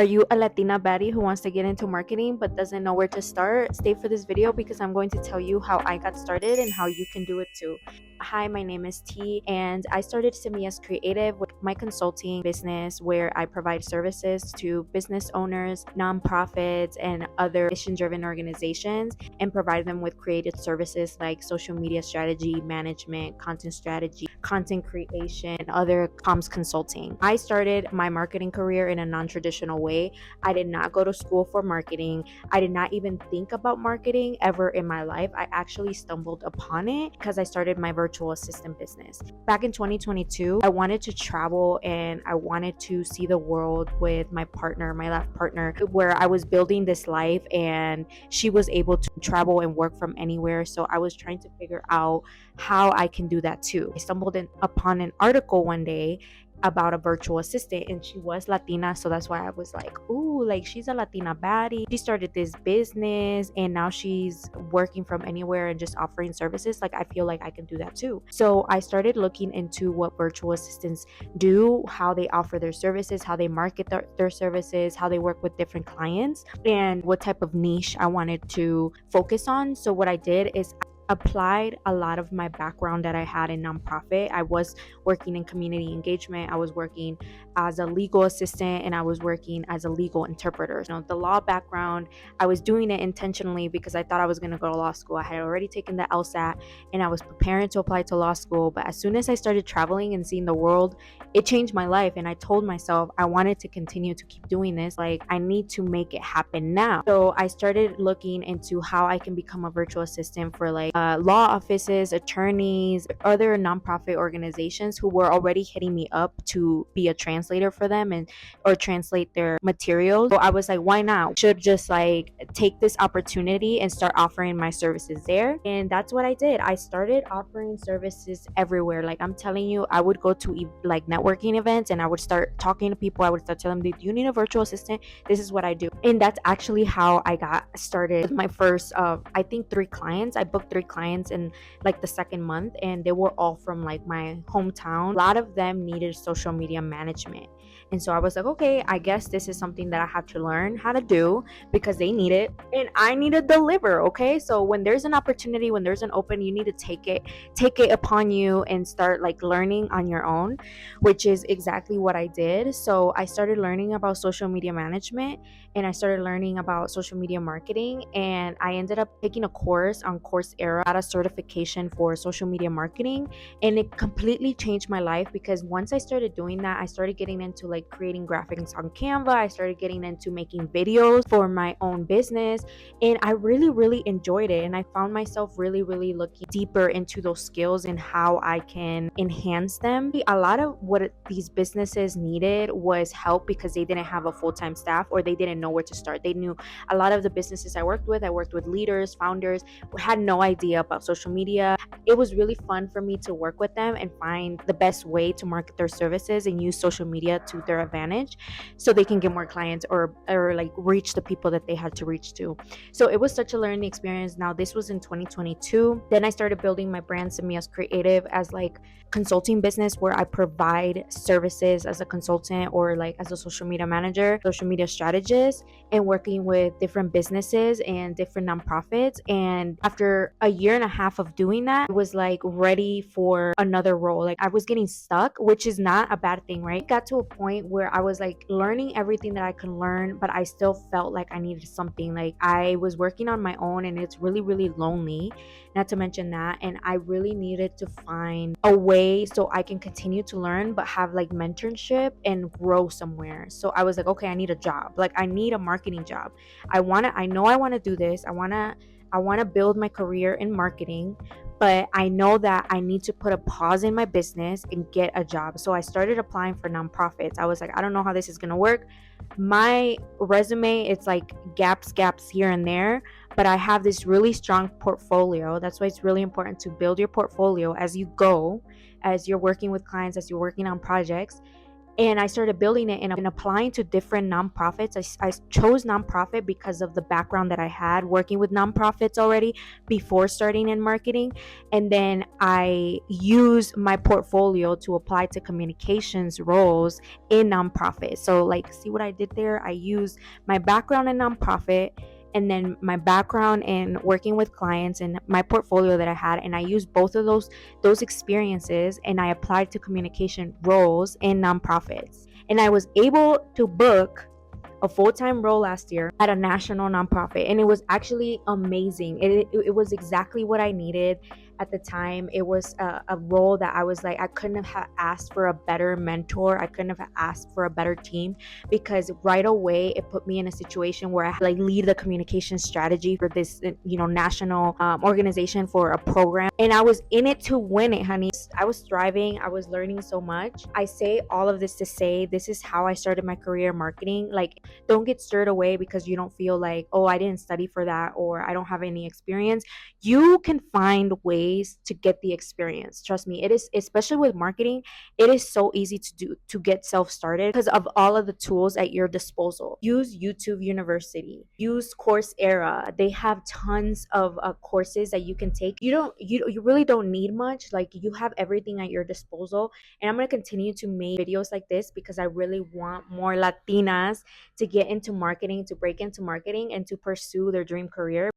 Are you a Latina baddie who wants to get into marketing but doesn't know where to start? Stay for this video because I'm going to tell you how I got started and how you can do it too. Hi, my name is T, and I started Semias Creative with my consulting business where I provide services to business owners, nonprofits, and other mission-driven organizations and provide them with creative services like social media strategy, management, content strategy, content creation, and other comms consulting. I started my marketing career in a non-traditional way. I did not go to school for marketing. I did not even think about marketing ever in my life. I actually stumbled upon it because I started my virtual assistant business. Back in 2022, I wanted to travel and I wanted to see the world with my partner, my life partner, where I was building this life and she was able to travel and work from anywhere. So I was trying to figure out how I can do that too. I stumbled upon an article one day about a virtual assistant and she was Latina, so that's why I was like, ooh, like she's a Latina baddie. She started this business and now she's working from anywhere and just offering services. Like I feel like I can do that too. So I started looking into what virtual assistants do, how they offer their services, how they market their services, how they work with different clients, and what type of niche I wanted to focus on. So what I did is applied a lot of my background that I had in nonprofit. I was working in community engagement, I was working as a legal assistant, and I was working as a legal interpreter. You know, the law background, I was doing it intentionally because I thought I was going to go to law school. I had already taken the LSAT and I was preparing to apply to law school. But as soon as I started traveling and seeing the world, it changed my life. And I told myself I wanted to continue to keep doing this. Like, I need to make it happen now. So I started looking into how I can become a virtual assistant for like law offices, attorneys, other nonprofit organizations who were already hitting me up to be a translator for them and or translate their materials. So I was like, why not? Should just like take this opportunity and start offering my services there. And that's what I did. I started offering services everywhere. Like I'm telling you, I would go to like networking events and I would start talking to people. I would start telling them, do you need a virtual assistant? This is what I do. And that's actually how I got started with my first I think 3 clients. I booked 3 clients in like the second month and they were all from like my hometown. A lot of them needed social media management. And so I was like, okay, I guess this is something that I have to learn how to do because they need it and I need to deliver. Okay. So when there's an opportunity, when there's an open, you need to take it upon you and start like learning on your own, which is exactly what I did. So I started learning about social media management and I started learning about social media marketing, and I ended up taking a course on Coursera, got a certification for social media marketing, and it completely changed my life because once I started doing that, I started getting into like creating graphics on Canva. I started getting into making videos for my own business, and I really enjoyed it, and I found myself really looking deeper into those skills and how I can enhance them. A lot of what these businesses needed was help because they didn't have a full-time staff or they didn't know where to start. They knew a lot of the businesses I worked with leaders, founders who had no idea about social media. It was really fun for me to work with them and find the best way to market their services and use social media to their advantage so they can get more clients or like reach the people that they had to reach to. So it was such a learning experience. Now this was in 2022. Then I started building my brand Semias Creative as like consulting business where I provide services as a consultant or like as a social media manager, social media strategist, and working with different businesses and different nonprofits. And after a year and a half of doing that, I was like ready for another role. Like I was getting stuck, which is not a bad thing, right? Got to a point where I was like learning everything that I could learn, but I still felt like I needed something. Like I was working on my own and it's really lonely, not to mention that. And I really needed to find a way so I can continue to learn, but have like mentorship and grow somewhere. So I was like, okay, I need a job. Like I need a marketing job. I know I want to do this. I want to build my career in marketing, but I know that I need to put a pause in my business and get a job. So I started applying for nonprofits. I was like, I don't know how this is going to work. My resume, it's like gaps here and there, but I have this really strong portfolio. That's why it's really important to build your portfolio as you go, as you're working with clients, as you're working on projects. and I started building it and applying to different nonprofits. I chose nonprofit because of the background that I had working with nonprofits already before starting in marketing. And then I use my portfolio to apply to communications roles in nonprofit. So, like, see what I did there? I used my background in nonprofit and then my background in working with clients and my portfolio that I had, and I used both of those experiences and I applied to communication roles in nonprofits. And I was able to book a full-time role last year at a national nonprofit, and it was actually amazing. It was exactly what I needed at the time. It was a role that I was like, I couldn't have asked for a better mentor. I couldn't have asked for a better team, because right away it put me in a situation where I had like lead the communication strategy for this national organization for a program, and I was in it to win it, honey. I was thriving. I was learning so much. I say all of this to say this is how I started my career in marketing. Like, don't get stirred away because you don't feel like, oh, I didn't study for that or I don't have any experience. You can find ways to get the experience. Trust me, it is, especially with marketing, it is so easy to do, to get self started because of all of the tools at your disposal. Use YouTube University, use Coursera. They have tons of courses that you can take. You really don't need much. Like, you have everything at your disposal. And I'm going to continue to make videos like this because I really want more Latinas to get into marketing, to break into marketing, and to pursue their dream career.